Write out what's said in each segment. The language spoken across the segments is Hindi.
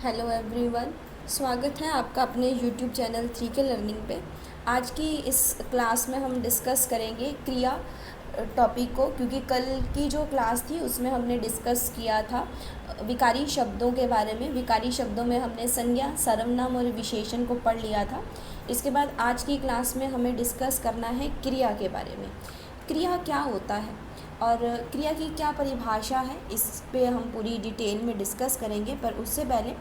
Hello everyone. स्वागत है आपका अपने यूट्यूब चैनल 3K लर्निंग पे। आज की इस क्लास में हम डिस्कस करेंगे क्रिया टॉपिक को, क्योंकि कल की जो क्लास थी उसमें हमने डिस्कस किया था विकारी शब्दों के बारे में। विकारी शब्दों में हमने संज्ञा, सर्वनाम और विशेषण को पढ़ लिया था। इसके बाद आज की क्लास में हमें डिस्कस करना है क्रिया के बारे में। क्रिया क्या होता है और क्रिया की क्या परिभाषा है, इस पे हम पूरी डिटेल में डिस्कस करेंगे। पर उससे पहले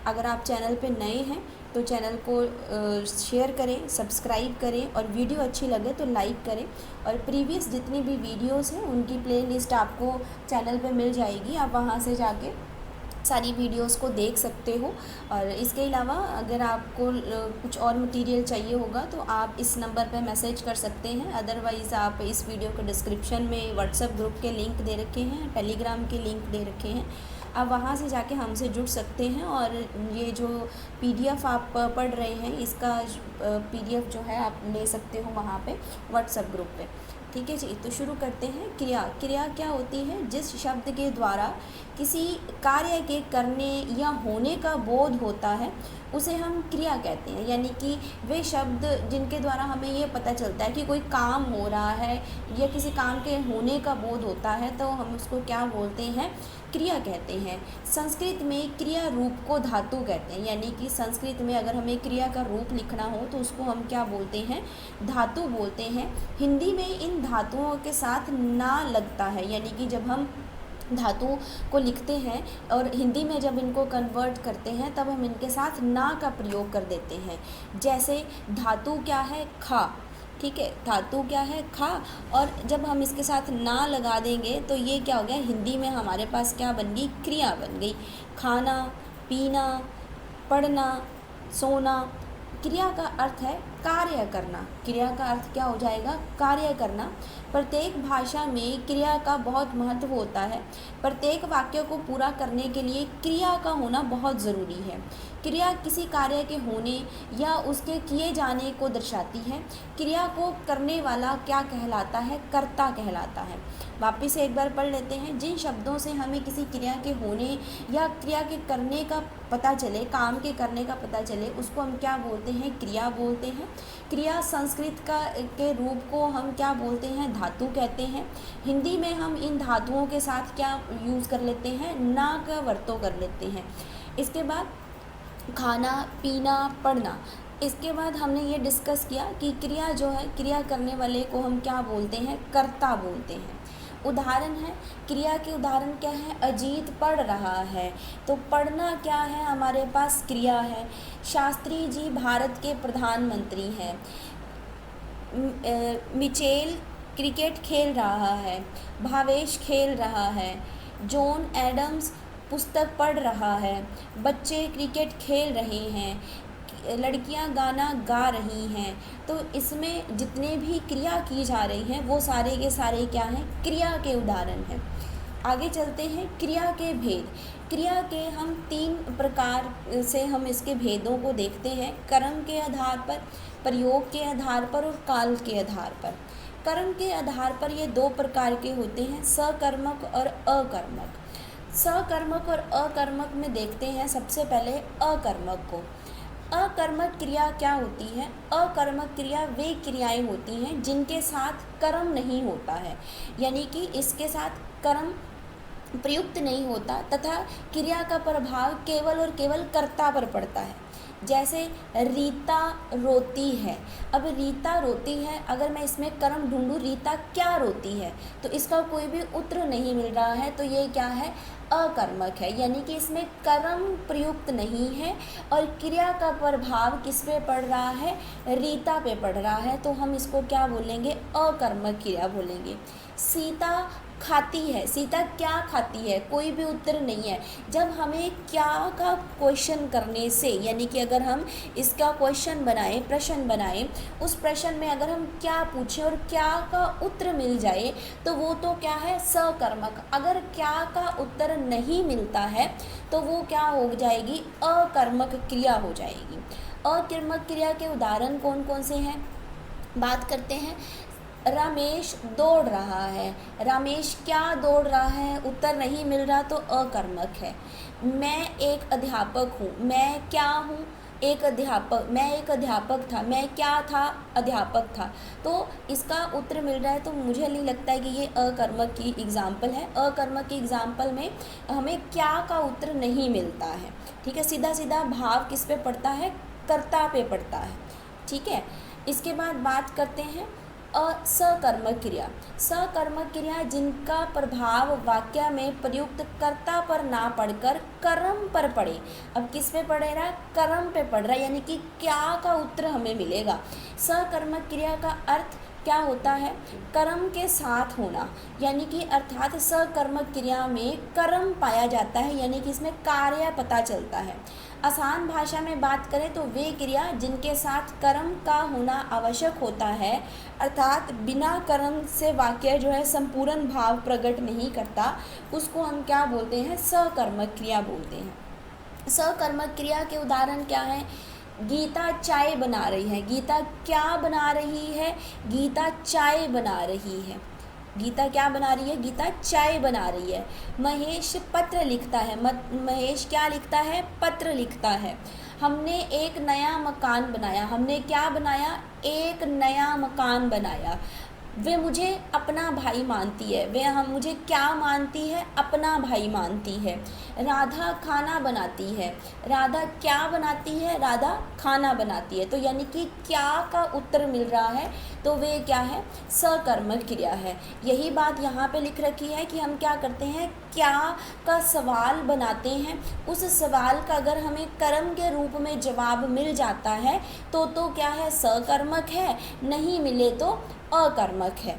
अगर आप चैनल पे नए हैं तो चैनल को शेयर करें, सब्सक्राइब करें और वीडियो अच्छी लगे तो लाइक करें। और प्रीवियस जितनी भी वीडियोस हैं उनकी प्लेलिस्ट आपको चैनल पे मिल जाएगी, आप वहाँ से जाके सारी वीडियोस को देख सकते हो। और इसके अलावा अगर आपको कुछ और मटेरियल चाहिए होगा तो आप इस नंबर पर मैसेज कर सकते हैं। अदरवाइज़ आप इस वीडियो के डिस्क्रिप्शन में व्हाट्सएप ग्रुप के लिंक दे रखे हैं, टेलीग्राम के लिंक दे रखे हैं, आप वहाँ से जाके हमसे जुड़ सकते हैं। और ये जो पीडीएफ आप पढ़ रहे हैं इसका पीडीएफ जो है आप ले सकते हो वहाँ पे व्हाट्सएप ग्रुप पे। ठीक है जी, तो शुरू करते हैं। क्रिया क्रिया क्या होती है? जिस शब्द के द्वारा किसी कार्य के करने या होने का बोध होता है उसे हम क्रिया कहते हैं। यानी कि वे शब्द जिनके द्वारा हमें ये पता चलता है कि कोई काम हो रहा है या किसी काम के होने का बोध होता है तो हम उसको क्या बोलते हैं? क्रिया कहते हैं। संस्कृत में क्रिया रूप को धातु कहते हैं। यानी कि संस्कृत में अगर हमें क्रिया का रूप लिखना हो तो उसको हम क्या बोलते हैं? धातु बोलते हैं। हिंदी में इन धातुओं के साथ ना लगता है। यानी कि जब हम धातु को लिखते हैं और हिंदी में जब इनको कन्वर्ट करते हैं तब हम इनके साथ ना का प्रयोग कर देते हैं। जैसे धातु क्या है? खा। ठीक है, धातु क्या है? खा। और जब हम इसके साथ ना लगा देंगे तो ये क्या हो गया? हिंदी में हमारे पास क्या बन गई? क्रिया बन गई। खाना, पीना, पढ़ना, सोना। क्रिया का अर्थ है कार्य करना। क्रिया का अर्थ क्या हो जाएगा? कार्य करना। प्रत्येक भाषा में क्रिया का बहुत महत्व होता है। प्रत्येक वाक्य को पूरा करने के लिए क्रिया का होना बहुत ज़रूरी है। क्रिया किसी कार्य के होने या उसके किए जाने को दर्शाती है। क्रिया को करने वाला क्या कहलाता है? कर्ता कहलाता है। वापिस एक बार पढ़ लेते हैं। जिन शब्दों से हमें किसी क्रिया के होने या क्रिया के करने का पता चले, काम के करने का पता चले, उसको हम क्या बोलते हैं? क्रिया बोलते हैं। क्रिया संस्कृत के रूप को हम क्या बोलते हैं? धातु कहते हैं। हिंदी में हम इन धातुओं के साथ क्या यूज़ कर लेते हैं? ना का वर्तो कर लेते हैं। इसके बाद खाना, पीना, पढ़ना। इसके बाद हमने ये डिस्कस किया कि क्रिया जो है, क्रिया करने वाले को हम क्या बोलते हैं? कर्ता बोलते हैं। उदाहरण है, क्रिया के उदाहरण क्या है? अजीत पढ़ रहा है। तो पढ़ना क्या है? हमारे पास क्रिया है। शास्त्री जी भारत के प्रधानमंत्री हैं। मिचेल क्रिकेट खेल रहा है। भावेश खेल रहा है। जॉन एडम्स पुस्तक पढ़ रहा है। बच्चे क्रिकेट खेल रहे हैं। लड़कियां गाना गा रही हैं। तो इसमें जितने भी क्रिया की जा रही हैं वो सारे के सारे क्या हैं? क्रिया के उदाहरण हैं। आगे चलते हैं। क्रिया के भेद। क्रिया के हम 3 प्रकार से हम इसके भेदों को देखते हैं। कर्म के आधार पर, प्रयोग के आधार पर और काल के आधार पर। कर्म के आधार पर ये 2 प्रकार के होते हैं, सकर्मक और अकर्मक। सकर्मक और अकर्मक में देखते हैं सबसे पहले अकर्मक को। अकर्मक क्रिया क्या होती है? अकर्मक क्रिया वे क्रियाएं होती हैं जिनके साथ कर्म नहीं होता है। यानी कि इसके साथ कर्म प्रयुक्त नहीं होता तथा क्रिया का प्रभाव केवल और केवल कर्ता पर पड़ता है। जैसे रीता रोती है। अब रीता रोती है, अगर मैं इसमें कर्म ढूंढूं रीता क्या रोती है तो इसका कोई भी उत्तर नहीं मिल रहा है, तो ये क्या है? अकर्मक है। यानी कि इसमें कर्म प्रयुक्त नहीं है और क्रिया का प्रभाव किस पे पड़ रहा है? रीता पे पड़ रहा है। तो हम इसको क्या बोलेंगे? अकर्मक क्रिया बोलेंगे। सीता खाती है। सीता क्या खाती है? कोई भी उत्तर नहीं है। जब हमें क्या का क्वेश्चन करने से, यानी कि अगर हम इसका क्वेश्चन बनाएं, प्रश्न बनाएं, उस प्रश्न में अगर हम क्या पूछें और क्या का उत्तर मिल जाए तो वो तो क्या है? सकर्मक। अगर क्या का उत्तर नहीं मिलता है तो वो क्या हो जाएगी? अकर्मक क्रिया हो जाएगी। अकर्मक क्रिया के उदाहरण कौन कौन से हैं? बात करते हैं। रमेश दौड़ रहा है। रमेश क्या दौड़ रहा है, उत्तर नहीं मिल रहा तो अकर्मक है। मैं एक अध्यापक हूँ, मैं क्या हूँ, एक अध्यापक, मैं एक अध्यापक था, मैं क्या था, अध्यापक था। तो इसका उत्तर मिल रहा है, तो मुझे नहीं लगता है कि ये अकर्मक की एग्जाम्पल है। अकर्मक की एग्जाम्पल में हमें क्या का उत्तर नहीं मिलता है। ठीक है, सीधा सीधा भाव किस पे पड़ता है, कर्ता पे पड़ता है। ठीक है, इसके बाद बात करते हैं असकर्मक क्रिया। सकर्मक क्रिया जिनका प्रभाव वाक्य में प्रयुक्त कर्ता पर ना पड़कर कर्म पर पड़े। अब किस पे पड़ रहा है, कर्म पे पड़ रहा है, यानी कि क्या का उत्तर हमें मिलेगा। सकर्मक क्रिया का अर्थ क्या होता है, कर्म के साथ होना, यानी कि अर्थात सकर्मक क्रिया में कर्म पाया जाता है, यानी कि इसमें कार्य पता चलता है। आसान भाषा में बात करें तो वे क्रिया जिनके साथ कर्म का होना आवश्यक होता है, अर्थात बिना कर्म से वाक्य जो है संपूर्ण भाव प्रकट नहीं करता, उसको हम क्या बोलते हैं, सकर्मक क्रिया बोलते हैं। सकर्मक क्रिया के उदाहरण क्या हैं, गीता चाय बना रही है। गीता क्या बना रही है, गीता चाय बना रही है। गीता क्या बना रही है, गीता चाय बना रही है। महेश पत्र लिखता है। महेश क्या लिखता है, पत्र लिखता है। हमने एक नया मकान बनाया। हमने क्या बनाया, एक नया मकान बनाया। वे मुझे अपना भाई मानती है। वे हम मुझे क्या मानती है, अपना भाई मानती है। राधा खाना बनाती है। राधा क्या बनाती है, राधा खाना बनाती है। तो यानी कि क्या का उत्तर मिल रहा है, तो वे क्या है, सकर्मक क्रिया है। यही बात यहाँ पे लिख रखी है कि हम क्या करते हैं, क्या का सवाल बनाते हैं। उस सवाल का अगर हमें कर्म के रूप में जवाब मिल जाता है तो क्या है, सकर्मक है, नहीं मिले तो अकर्मक है।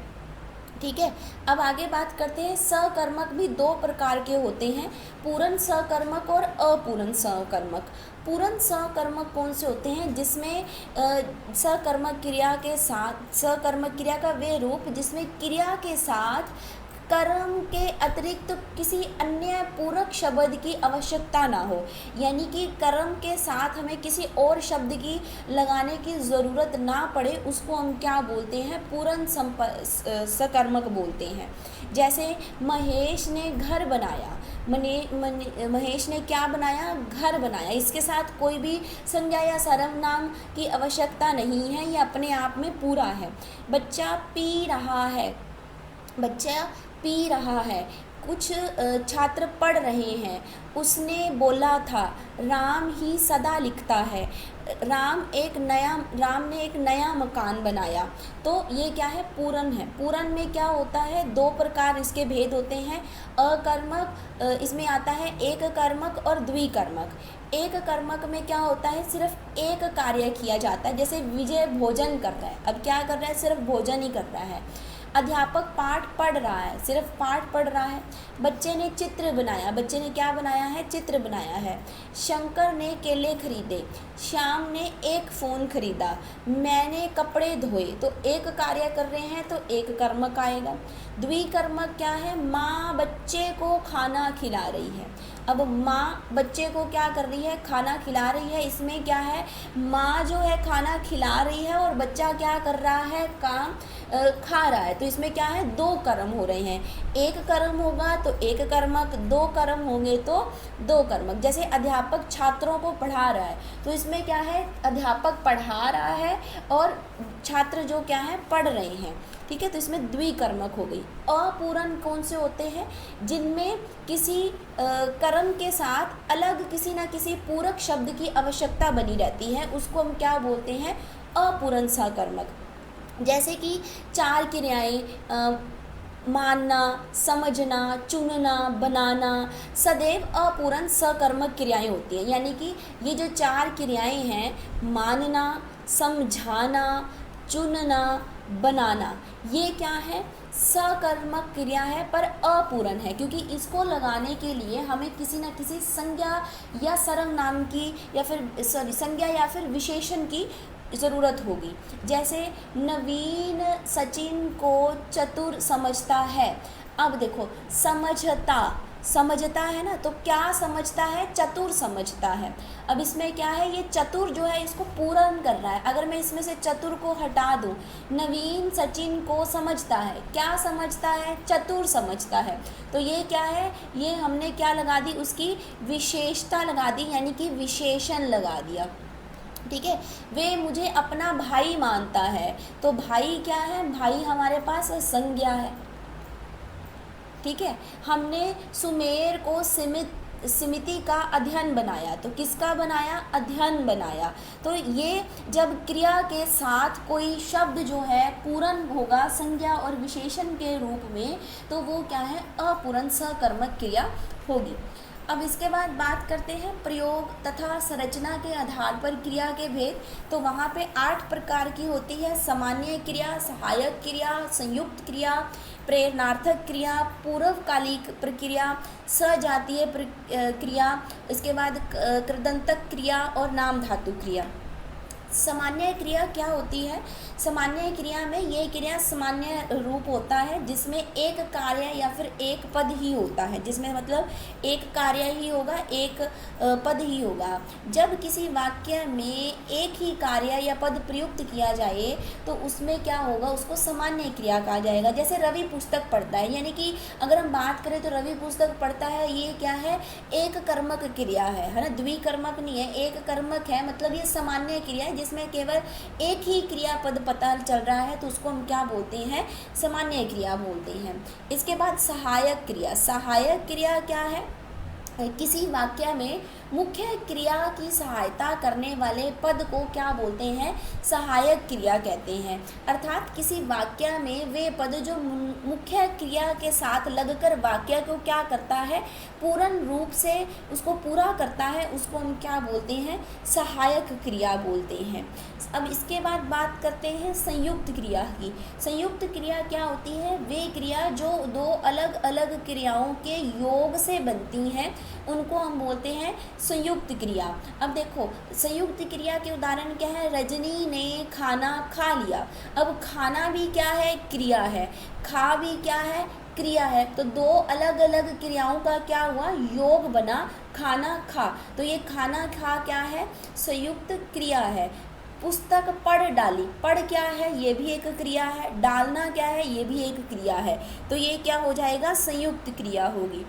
ठीक है, अब आगे बात करते हैं। सकर्मक भी दो प्रकार के होते हैं, पूर्ण सकर्मक और अपूर्ण सकर्मक। पूर्ण सकर्मक कौन से होते हैं, जिसमें सकर्मक क्रिया के साथ, सकर्मक क्रिया का वे रूप जिसमें क्रिया के साथ कर्म के अतिरिक्त किसी अन्य पूरक शब्द की आवश्यकता ना हो, यानी कि कर्म के साथ हमें किसी और शब्द की लगाने की ज़रूरत ना पड़े, उसको हम क्या बोलते हैं, पूर्ण सकर्मक बोलते हैं। जैसे महेश ने घर बनाया। महेश ने क्या बनाया, घर बनाया। इसके साथ कोई भी संज्ञा या सर्वनाम की आवश्यकता नहीं है, ये अपने आप में पूरा है। बच्चा पी रहा है। बच्चा पी रहा है। कुछ छात्र पढ़ रहे हैं। उसने बोला था। राम ही सदा लिखता है। राम ने एक नया मकान बनाया। तो ये क्या है, पूर्ण है। पूर्ण में क्या होता है, दो प्रकार इसके भेद होते हैं। अकर्मक, इसमें आता है एक कर्मक और द्विकर्मक। एक कर्मक में क्या होता है, सिर्फ एक कार्य किया जाता है। जैसे विजय भोजन कर रहा है, अब क्या कर रहा है, सिर्फ भोजन ही कर रहा है। अध्यापक पाठ पढ़ रहा है, सिर्फ पाठ पढ़ रहा है। बच्चे ने चित्र बनाया। बच्चे ने क्या बनाया है, चित्र बनाया है। शंकर ने केले खरीदे। श्याम ने एक फ़ोन खरीदा। मैंने कपड़े धोए। तो एक कार्य कर रहे हैं तो एक कर्मक आएगा। द्विकर्मक क्या है, माँ बच्चे को खाना खिला रही है। अब माँ बच्चे को क्या कर रही है, खाना खिला रही है। इसमें क्या है, माँ जो है खाना खिला रही है और बच्चा क्या कर रहा है, काम खा रहा है। तो इसमें क्या है, दो कर्म हो रहे हैं। एक कर्म होगा तो एक कर्मक, दो कर्म होंगे तो दो कर्मक। जैसे अध्यापक छात्रों को पढ़ा रहा है, तो इसमें क्या है, अध्यापक पढ़ा रहा है और छात्र जो क्या है, पढ़ रहे हैं। ठीक है, तो इसमें द्विकर्मक हो गई। अपूर्ण कौन से होते हैं, जिनमें किसी कर्म के साथ अलग किसी न किसी पूरक शब्द की आवश्यकता बनी रहती है, उसको हम क्या बोलते हैं, अपूर्ण सकर्मक। जैसे कि चार क्रियाएं, मानना, समझना, चुनना, बनाना, सदैव अपूर्ण सकर्मक क्रियाएं होती हैं। यानी कि ये जो चार क्रियाएं हैं, मानना, समझाना, चुनना, बनाना, ये क्या है, सकर्मक क्रिया है पर अपूर्ण है, क्योंकि इसको लगाने के लिए हमें किसी न किसी संज्ञा या सर्वनाम की या फिर संज्ञा या फिर विशेषण की ज़रूरत होगी। जैसे नवीन सचिन को चतुर समझता है। अब देखो, समझता, समझता है ना, तो क्या समझता है, चतुर समझता है। अब इसमें क्या है, ये चतुर जो है इसको पूर्ण कर रहा है। अगर मैं इसमें से चतुर को हटा दूं, नवीन सचिन को समझता है, क्या समझता है, चतुर समझता है। तो ये क्या है, ये हमने क्या लगा दी, उसकी विशेषता लगा दी, यानी कि विशेषण लगा दिया। ठीक है, वे मुझे अपना भाई मानता है, तो भाई क्या है, भाई हमारे पास संज्ञा है। ठीक है, हमने सुमेर को समिति का अध्ययन बनाया, तो किसका बनाया, अध्ययन बनाया। तो ये जब क्रिया के साथ कोई शब्द जो है पूर्ण होगा संज्ञा और विशेषण के रूप में, तो वो क्या है, अपूर्ण सकर्मक क्रिया होगी। अब इसके बाद बात करते हैं प्रयोग तथा संरचना के आधार पर क्रिया के भेद। तो वहाँ पे 8 प्रकार की होती है, सामान्य क्रिया, सहायक क्रिया, संयुक्त क्रिया, प्रेरणार्थक क्रिया, पूर्वकालिक प्रक्रिया, सजातीय क्रिया, इसके बाद कृदंतक क्रिया और नाम धातु क्रिया। सामान्य क्रिया क्या होती है, सामान्य क्रिया में ये क्रिया सामान्य रूप होता है जिसमें एक कार्य या फिर एक पद ही होता है, जिसमें मतलब एक कार्य ही होगा, एक पद ही होगा। जब किसी वाक्य में एक ही कार्य या पद प्रयुक्त किया जाए तो उसमें क्या होगा, उसको सामान्य क्रिया कहा जाएगा। जैसे रवि पुस्तक पढ़ता है, यानी कि अगर हम बात करें तो रवि पुस्तक पढ़ता है, ये क्या है, एक कर्मक क्रिया है ना, द्विकर्मक नहीं है, एक कर्मक है, मतलब ये सामान्य क्रिया है जिसमें केवल एक ही क्रियापद पता चल रहा है, तो उसको हम क्या बोलते हैं, सामान्य क्रिया बोलते हैं। इसके बाद सहायक क्रिया, सहायक क्रिया क्या है, किसी वाक्य में मुख्य क्रिया की सहायता करने वाले पद को क्या बोलते हैं, सहायक क्रिया कहते हैं। अर्थात किसी वाक्य में वे पद जो मुख्य क्रिया के साथ लगकर वाक्य को क्या करता है, पूर्ण रूप से उसको पूरा करता है, उसको हम क्या बोलते हैं, सहायक क्रिया बोलते हैं। अब इसके बाद बात करते हैं संयुक्त क्रिया की। संयुक्त क्रिया क्या होती है, वे क्रिया जो दो अलग अलग क्रियाओं के योग से बनती हैं, उनको हम बोलते हैं संयुक्त क्रिया। अब देखो संयुक्त क्रिया के उदाहरण क्या है, रजनी ने खाना खा लिया। अब खाना भी क्या है, क्रिया है, खा भी क्या है, क्रिया है। तो दो अलग अलग क्रियाओं का क्या हुआ, योग बना, खाना खा। तो ये खाना खा क्या है, संयुक्त क्रिया है। पुस्तक पढ़ डाली, पढ़ क्या है, ये भी एक क्रिया है, डालना क्या है, ये भी एक क्रिया है। तो ये क्या हो जाएगा, संयुक्त क्रिया होगी।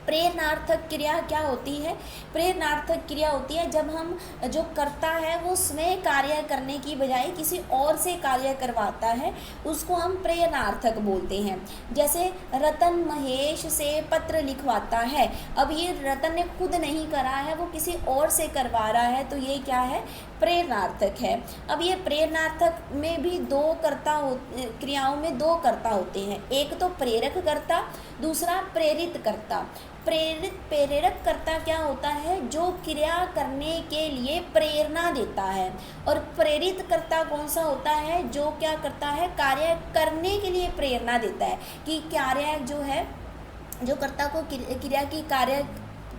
प्रेरणार्थक क्रिया क्या होती है, प्रेरणार्थक क्रिया होती है जब हम जो करता है वो स्वयं कार्य करने की बजाय किसी और से कार्य करवाता है, उसको हम प्रेरणार्थक बोलते हैं। जैसे रतन महेश से पत्र लिखवाता है, अब ये रतन ने खुद नहीं करा है, वो किसी और से करवा रहा है, तो ये क्या है, प्रेरणार्थक है। अब ये प्रेरणार्थक में भी दो कर्ता क्रियाओं में दो कर्ता होते हैं, एक तो प्रेरक कर्ता, दूसरा प्रेरित कर्ता। प्रेरक कर्ता क्या होता है, जो क्रिया करने के लिए प्रेरणा देता है, और प्रेरित कर्ता कौन सा होता है, जो क्या करता है, कार्य करने के लिए प्रेरणा देता है, कि कार्य जो है, जो कर्ता को क्रिया की कार्य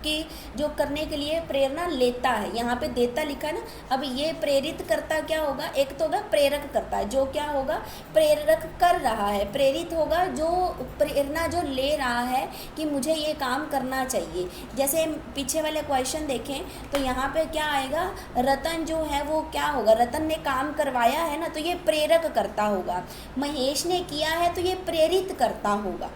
कि जो करने के लिए प्रेरणा लेता है, यहाँ पे देता लिखा है ना। अब ये प्रेरित करता क्या होगा, एक तो होगा प्रेरक करता, जो क्या होगा, प्रेरक कर रहा है, प्रेरित होगा जो प्रेरणा जो ले रहा है कि मुझे ये काम करना चाहिए। जैसे पीछे वाले क्वेश्चन देखें तो यहाँ पे क्या आएगा, रतन जो है वो क्या होगा, रतन ने काम करवाया है ना, तो ये प्रेरक करता होगा। महेश ने किया है तो ये प्रेरित करता होगा।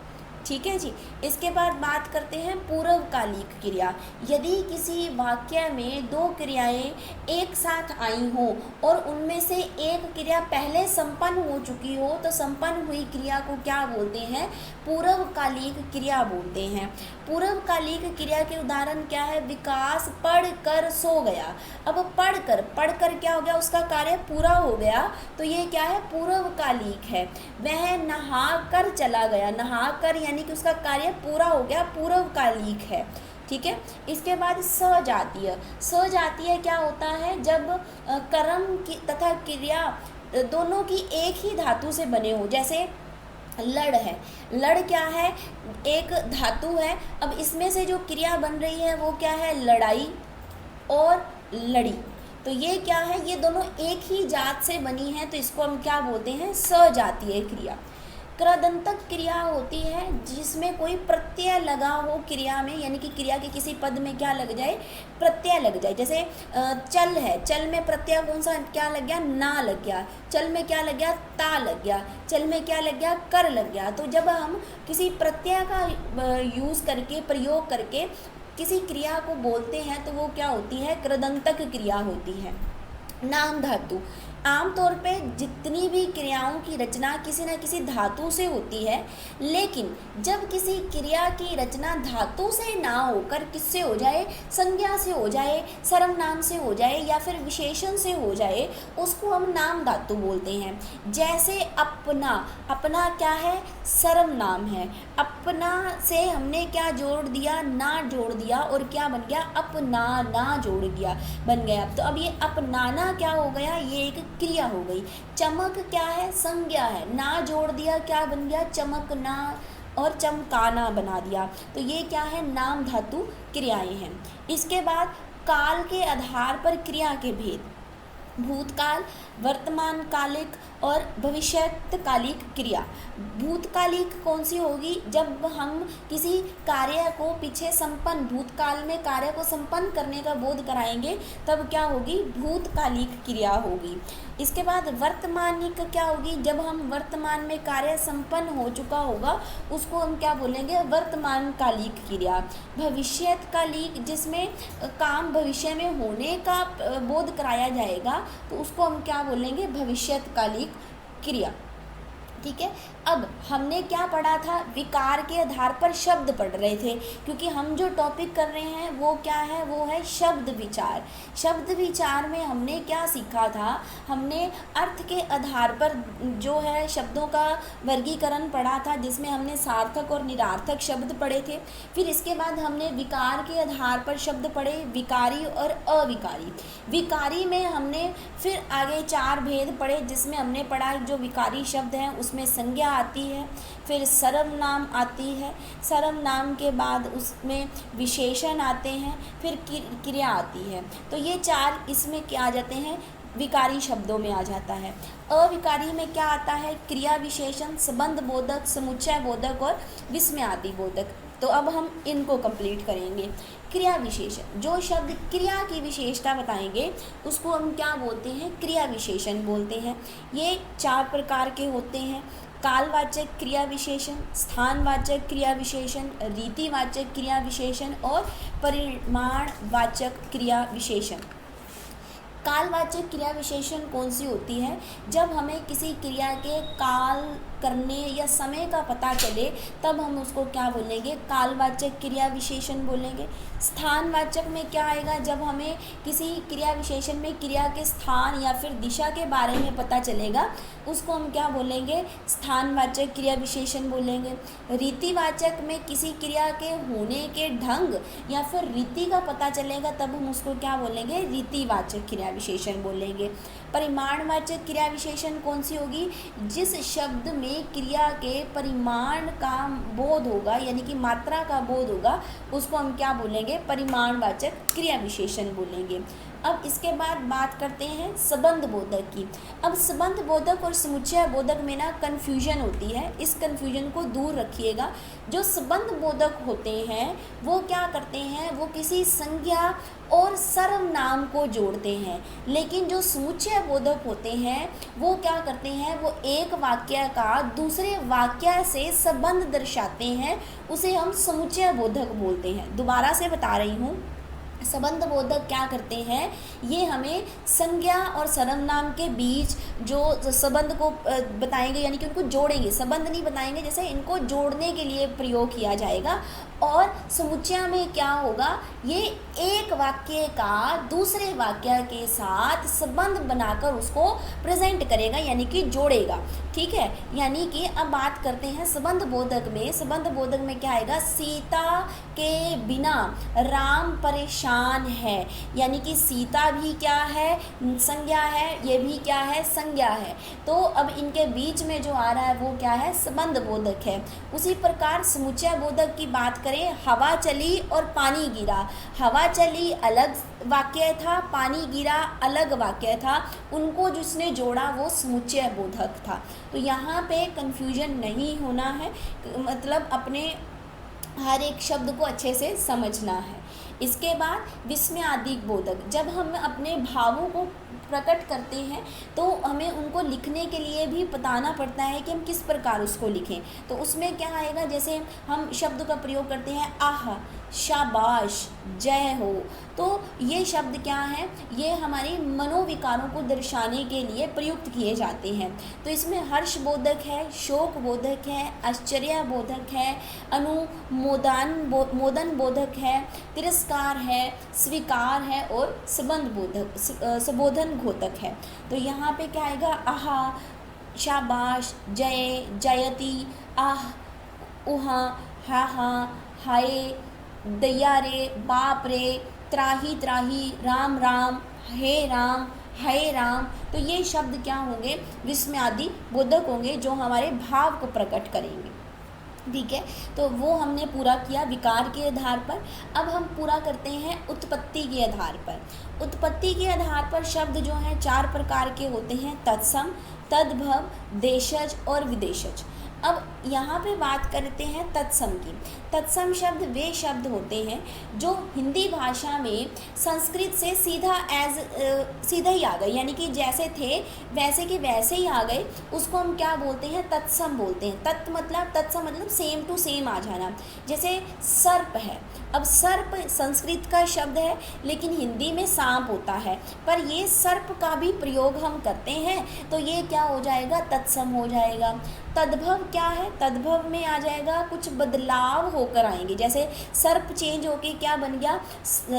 ठीक है जी। इसके बाद बात करते हैं पूर्वकालिक क्रिया। यदि किसी वाक्य में दो क्रियाएं एक साथ आई हों और उनमें से एक क्रिया पहले संपन्न हो चुकी हो, तो संपन्न हुई क्रिया को क्या बोलते हैं, पूर्वकालिक क्रिया बोलते हैं। पूर्वकालिक क्रिया के उदाहरण क्या है, विकास पढ़ कर सो गया। अब पढ़कर क्या हो गया, उसका कार्य पूरा हो गया, तो ये क्या है, पूर्वकालिक है। वह नहा कर चला गया, नहा कर यानी कि उसका कार्य पूरा हो गया, पूर्वकालिक है। ठीक है। इसके बाद सजातीय। सजातीय क्या होता है, जब कर्म की तथा क्रिया दोनों की एक ही धातु से बने हो। जैसे लड़ है, लड़ क्या है, एक धातु है। अब इसमें से जो क्रिया बन रही है वो क्या है, लड़ाई और लड़ी। तो ये क्या है, ये दोनों एक ही जात से बनी है, तो इसको हम क्या बोलते हैं, सजातीय क्रिया। कृदंतक क्रिया होती है जिसमें कोई प्रत्यय लगा हो क्रिया में, यानी कि क्रिया के किसी पद में क्या लग जाए, प्रत्यय लग जाए। जैसे चल है, चल में प्रत्यय कौन सा क्या लग गया, ना लग गया। चल में क्या लग गया, ता लग गया। चल में क्या लग गया, कर लग गया। तो जब हम किसी प्रत्यय का यूज़ करके, प्रयोग करके किसी क्रिया को बोलते हैं तो वो क्या होती है, कृदंतक क्रिया होती है। नाम धातु, आमतौर पे जितनी भी क्रियाओं की रचना किसी न किसी धातु से होती है, लेकिन जब किसी क्रिया की रचना धातु से ना होकर किससे हो जाए, संज्ञा से हो जाए, सर्वनाम से हो जाए या फिर विशेषण से हो जाए, उसको हम नाम धातु बोलते हैं। जैसे अपना, अपना क्या है, सर्वनाम है। अपना से हमने क्या जोड़ दिया, ना जोड़ दिया और क्या बन गया, अपनाना जोड़ दिया, बन गया। तो अब ये अपनाना क्या हो गया, ये एक क्रिया हो गई। चमक क्या है, संज्ञा है, ना जोड़ दिया क्या बन गया, चमकना और चमकाना बना दिया। तो ये क्या है, नाम धातु क्रियाएं हैं। इसके बाद काल के आधार पर क्रिया के भेद, भूतकाल, वर्तमान कालिक और भविष्यकालिक क्रिया। भूतकालिक कौन सी होगी, जब हम किसी कार्य को पीछे संपन्न, भूतकाल में कार्य को संपन्न करने का बोध कराएंगे तब क्या होगी, भूतकालिक क्रिया होगी। इसके बाद वर्तमानिक क्या होगी, जब हम वर्तमान में कार्य संपन्न हो चुका होगा उसको हम क्या बोलेंगे, वर्तमान कालिक क्रिया। भविष्यकालिक, जिसमें काम भविष्य में होने का बोध कराया जाएगा तो उसको हम क्या बोलेंगे, भविष्यकालिक क्रिया। ठीक है। अब हमने क्या पढ़ा था, विकार के आधार पर शब्द पढ़ रहे थे, क्योंकि हम जो टॉपिक कर रहे हैं वो क्या है, वो है शब्द विचार। शब्द विचार में हमने क्या सीखा था, हमने अर्थ के आधार पर जो है शब्दों का वर्गीकरण पढ़ा था, जिसमें हमने सार्थक और निरार्थक शब्द पढ़े थे। फिर इसके बाद हमने विकार के आधार पर शब्द पढ़े, विकारी और अविकारी। विकारी में हमने फिर आगे 4 भेद पढ़े, जिसमें हमने पढ़ा जो विकारी शब्द हैं उसमें संज्ञा आती है, फिर सर्वनाम आती है, सर्वनाम के बाद उसमें विशेषण आते हैं, फिर क्रिया आती है। तो ये 4 इसमें क्या आ जाते हैं, विकारी शब्दों में आ जाता है। अविकारी में क्या आता है, क्रिया विशेषण, संबंध बोधक, समुच्चय बोधक और विस्मयादि बोधक। तो अब हम इनको कंप्लीट करेंगे। क्रिया विशेषण, जो शब्द क्रिया की विशेषता बताएंगे उसको हम क्या बोलते हैं, क्रिया विशेषण बोलते हैं। ये 4 प्रकार के होते हैं, कालवाचक क्रिया विशेषण, स्थानवाचक क्रिया विशेषण, रीतिवाचक क्रिया विशेषण और परिमाणवाचक क्रिया विशेषण। कालवाचक क्रिया विशेषण कौन सी होती है, जब हमें किसी क्रिया के काल करने या समय का पता चले तब हम उसको क्या बोलेंगे, कालवाचक क्रिया विशेषण बोलेंगे। स्थानवाचक में क्या आएगा, जब हमें किसी क्रिया विशेषण में क्रिया के स्थान या फिर दिशा के बारे में पता चलेगा उसको हम क्या बोलेंगे, स्थानवाचक क्रिया विशेषण बोलेंगे। रीतिवाचक में किसी क्रिया के होने के ढंग या फिर रीति का पता चलेगा तब हम उसको क्या बोलेंगे, रीतिवाचक क्रिया विशेषण बोलेंगे। परिमाणवाचक क्रिया विशेषण कौन सी होगी, जिस शब्द में क्रिया के परिमाण का बोध होगा यानी कि मात्रा का बोध होगा उसको हम क्या बोलेंगे, परिमाणवाचक क्रिया विशेषण बोलेंगे। अब इसके बाद बात करते हैं संबंध बोधक की। अब संबंध बोधक और समुच्चय बोधक में ना कन्फ्यूजन होती है, इस कन्फ्यूजन को दूर रखिएगा। जो संबंध बोधक होते हैं वो क्या करते हैं, वो किसी संज्ञा और सर्वनाम को जोड़ते हैं, लेकिन जो समुच्चय बोधक होते हैं वो क्या करते हैं, वो एक वाक्य का दूसरे वाक्य से संबंध दर्शाते हैं, उसे हम समुच्चय बोधक बोलते हैं। दोबारा से बता रही हूँ, संबंध बोधक क्या करते हैं, ये हमें संज्ञा और सर्वनाम के बीच जो संबंध को बताएंगे यानी कि उनको जोड़ेंगे, संबंध नहीं बताएंगे, जैसे इनको जोड़ने के लिए प्रयोग किया जाएगा। और समुच्चय में क्या होगा, ये एक वाक्य का दूसरे वाक्य के साथ संबंध बनाकर उसको प्रेजेंट करेगा यानी कि जोड़ेगा। ठीक है, यानी कि अब बात करते हैं संबंध बोधक में। संबंध बोधक में क्या आएगा, सीता के बिना राम परेशान है, यानी कि सीता भी क्या है, संज्ञा है, ये भी क्या है, संज्ञा है। तो अब इनके बीच में जो आ रहा है वो क्या है, संबंध बोधक है। उसी प्रकार समुच्चय बोधक की बात करें करें, हवा चली और पानी गिरा। हवा चली अलग वाक्य था, पानी गिरा अलग वाक्य था, उनको जिसने जोड़ा वो समुच्चय बोधक था। तो यहाँ पे कन्फ्यूजन नहीं होना है, मतलब अपने हर एक शब्द को अच्छे से समझना है। इसके बाद विस्मयादिक बोधक, जब हम अपने भावों को प्रकट करते हैं तो हमें उनको लिखने के लिए भी बताना पड़ता है कि हम किस प्रकार उसको लिखें। तो उसमें क्या आएगा, जैसे हम शब्द का प्रयोग करते हैं आह, शाबाश, जय हो, तो ये शब्द क्या है, ये हमारी मनोविकारों को दर्शाने के लिए प्रयुक्त किए जाते हैं। तो इसमें हर्ष बोधक है, शोक बोधक है, आश्चर्य बोधक है, मोदन बोधक है, तिरस्कार है, स्वीकार है और संबोधन घोतक है। तो यहाँ पे क्या आएगा, आहा, शाबाश, जय, जयति, आह, उहा, हा हा, हाय, दैया रे, बाप रे, त्राही त्राही, राम राम, हे राम, हाय राम। तो ये शब्द क्या होंगे, विस्मयादि बोधक होंगे जो हमारे भाव को प्रकट करेंगे। ठीक है, तो वो हमने पूरा किया विकार के आधार पर। अब हम पूरा करते हैं उत्पत्ति के आधार पर। उत्पत्ति के आधार पर शब्द जो हैं 4 प्रकार के होते हैं, तत्सम, तद्भव, देशज और विदेशज। अब यहाँ पे बात करते हैं तत्सम की। तत्सम शब्द वे शब्द होते हैं जो हिंदी भाषा में संस्कृत से सीधा ही आ गए, यानी कि जैसे थे वैसे के वैसे ही आ गए, उसको हम क्या बोलते हैं, तत्सम बोलते हैं। तत्सम मतलब सेम टू सेम आ जाना। जैसे सर्प है, अब सर्प संस्कृत का शब्द है लेकिन हिंदी में सांप होता है, पर ये सर्प का भी प्रयोग हम करते हैं, तो ये क्या हो जाएगा, तत्सम हो जाएगा। तद्भव क्या है, तद्भव में आ जाएगा कुछ बदलाव होकर आएंगे, जैसे सर्प चेंज होके क्या बन गया,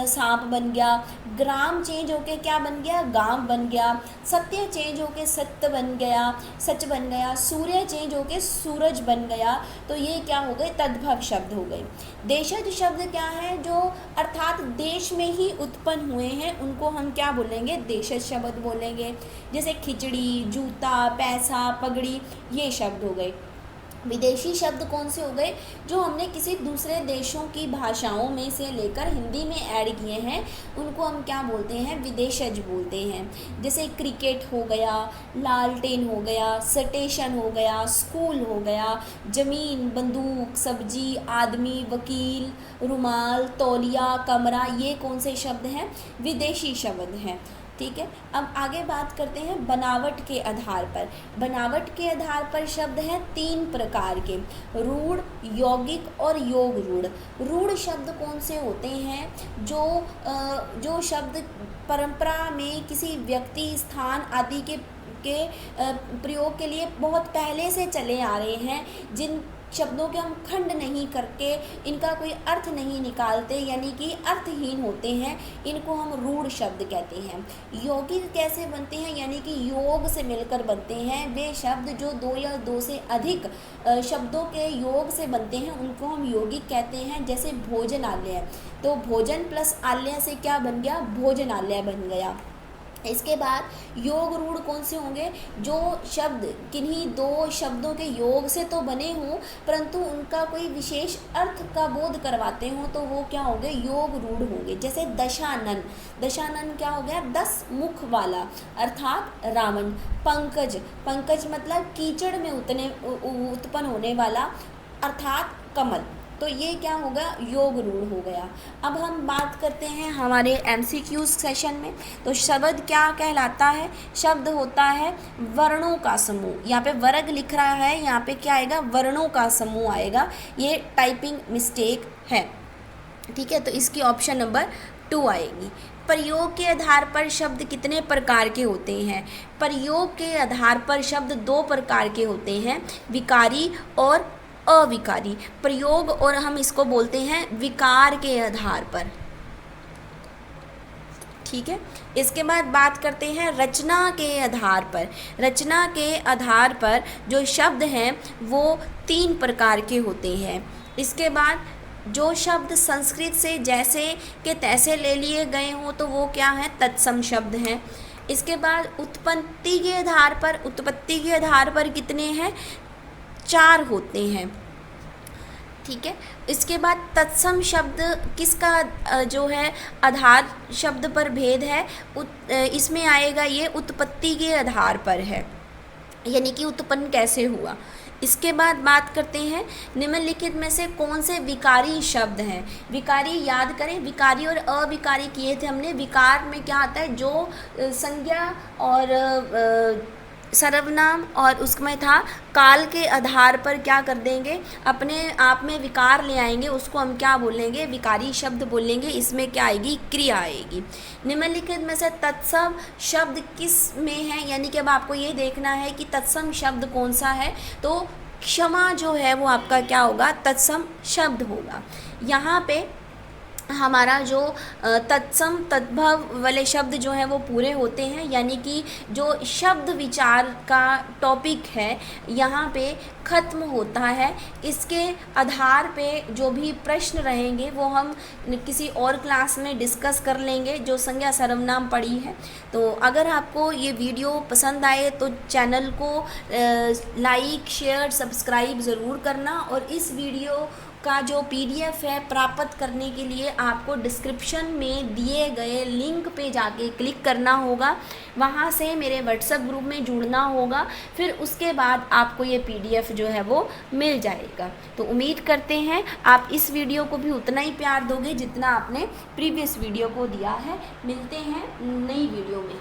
सांप बन गया, ग्राम चेंज होके क्या बन गया, गांव बन गया, सत्य चेंज होके सत्य बन गया, सच बन गया, सूर्य चेंज होके सूरज बन गया। तो ये क्या हो गए, तद्भव शब्द हो गए। देशज शब्द क्या है, जो अर्थात देश में ही उत्पन्न हुए हैं, उनको हम क्या बोलेंगे, देशज शब्द बोलेंगे। जैसे खिचड़ी, जूता, पैसा, पगड़ी, ये शब्द हो गए। विदेशी शब्द कौन से हो गए, जो हमने किसी दूसरे देशों की भाषाओं में से लेकर हिंदी में ऐड किए हैं, उनको हम क्या बोलते हैं, विदेशज बोलते हैं। जैसे क्रिकेट हो गया, लालटेन हो गया, स्टेशन हो गया, स्कूल हो गया, ज़मीन, बंदूक, सब्जी, आदमी, वकील, रुमाल, तौलिया, कमरा, ये कौन से शब्द हैं, विदेशी शब्द हैं। ठीक है, अब आगे बात करते हैं बनावट के आधार पर। बनावट के आधार पर शब्द हैं 3 प्रकार के, रूढ़, यौगिक और योग रूढ़। रूढ़ शब्द कौन से होते हैं, जो शब्द परंपरा में किसी व्यक्ति, स्थान आदि के प्रयोग के लिए बहुत पहले से चले आ रहे हैं, जिन शब्दों के हम खंड नहीं करके इनका कोई अर्थ नहीं निकालते, यानी कि अर्थहीन होते हैं, इनको हम रूढ़ शब्द कहते हैं। यौगिक कैसे बनते हैं, यानी कि योग से मिलकर बनते हैं। वे शब्द जो 2 या 2 से अधिक शब्दों के योग से बनते हैं, उनको हम यौगिक कहते हैं। जैसे भोजनालय, तो भोजन प्लस आलय से क्या बन गया, भोजनालय बन गया। इसके बाद योग रूढ़ कौन से होंगे, जो शब्द किन्हीं 2 शब्दों के योग से तो बने हों परंतु उनका कोई विशेष अर्थ का बोध करवाते हों, तो वो क्या होंगे, योग रूढ़ होंगे। जैसे दशानन, दशानन क्या हो गया, 10 मुख वाला अर्थात रावण। पंकज, पंकज मतलब कीचड़ में उत्पन्न होने वाला अर्थात कमल। तो ये क्या होगा, योग रूढ़ हो गया। अब हम बात करते हैं हमारे MCQ सेशन में। तो शब्द क्या कहलाता है, शब्द होता है वर्णों का समूह। यहाँ पे वर्ग लिख रहा है, यहाँ पे क्या आएगा, वर्णों का समूह आएगा। ये टाइपिंग मिस्टेक है, ठीक है, तो इसकी ऑप्शन नंबर 2 आएगी। प्रयोग के आधार पर शब्द कितने प्रकार के होते हैं, प्रयोग के आधार पर शब्द 2 प्रकार के होते हैं, विकारी और अविकारी। प्रयोग और हम इसको बोलते हैं विकार के आधार पर। ठीक है, इसके बाद बात करते हैं रचना के आधार पर। रचना के आधार पर जो शब्द हैं वो 3 प्रकार के होते हैं। इसके बाद जो शब्द संस्कृत से जैसे के तैसे ले लिए गए हों तो वो क्या है, तत्सम शब्द हैं। इसके बाद उत्पत्ति के आधार पर कितने हैं, 4 होते हैं। ठीक है। इसके बाद तत्सम शब्द किसका जो है आधार शब्द पर भेद है, इसमें आएगा ये उत्पत्ति के आधार पर है, यानी कि उत्पन्न कैसे हुआ। इसके बाद बात करते हैं निम्नलिखित में से कौन से विकारी शब्द हैं। विकारी याद करें, विकारी और अविकारी किए थे हमने। विकार में क्या आता है, जो संज्ञा और सर्वनाम और उसमें था काल के आधार पर क्या कर देंगे, अपने आप में विकार ले आएंगे, उसको हम क्या बोलेंगे, विकारी शब्द बोलेंगे। इसमें क्या आएगी, क्रिया आएगी। निम्नलिखित में से तत्सम शब्द किस में है, यानी कि अब आपको ये देखना है कि तत्सम शब्द कौन सा है। तो क्षमा जो है वो आपका क्या होगा, तत्सम शब्द होगा। यहाँ पे हमारा जो तत्सम तद्भव वाले शब्द जो हैं वो पूरे होते हैं, यानी कि जो शब्द विचार का टॉपिक है यहाँ पे ख़त्म होता है। इसके आधार पे जो भी प्रश्न रहेंगे वो हम किसी और क्लास में डिस्कस कर लेंगे, जो संज्ञा सर्वनाम पढ़ी है। तो अगर आपको ये वीडियो पसंद आए तो चैनल को लाइक शेयर सब्सक्राइब ज़रूर करना, और इस वीडियो का जो PDF है प्राप्त करने के लिए आपको डिस्क्रिप्शन में दिए गए लिंक पे जाके क्लिक करना होगा, वहाँ से मेरे WhatsApp ग्रुप में जुड़ना होगा, फिर उसके बाद आपको ये PDF जो है वो मिल जाएगा। तो उम्मीद करते हैं आप इस वीडियो को भी उतना ही प्यार दोगे जितना आपने प्रीवियस वीडियो को दिया है। मिलते हैं नई वीडियो में।